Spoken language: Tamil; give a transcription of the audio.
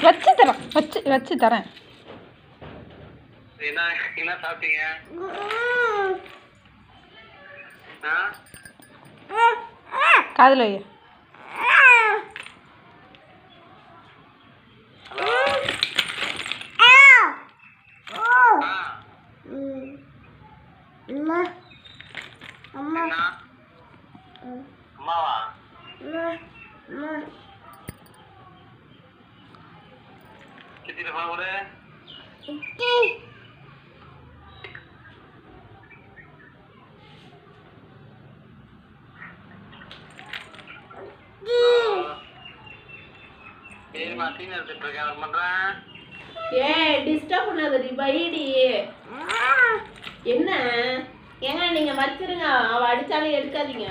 வச்சு தரேன் வச்சு தரேன். என்ன சாப்பிட்டீங்க? காதுல வை. அம்மாவா? கிட்டில போடு. ஏய் மாட்டின எடுத்துட்டு இருக்கேன் பண்றேன். ஏய் டிஸ்டர்ப் பண்ணாதடி பைடி. என்ன ஏங்க நீங்க வச்சிருங்க, அவ அடிச்சாலும் எடுக்காதீங்க.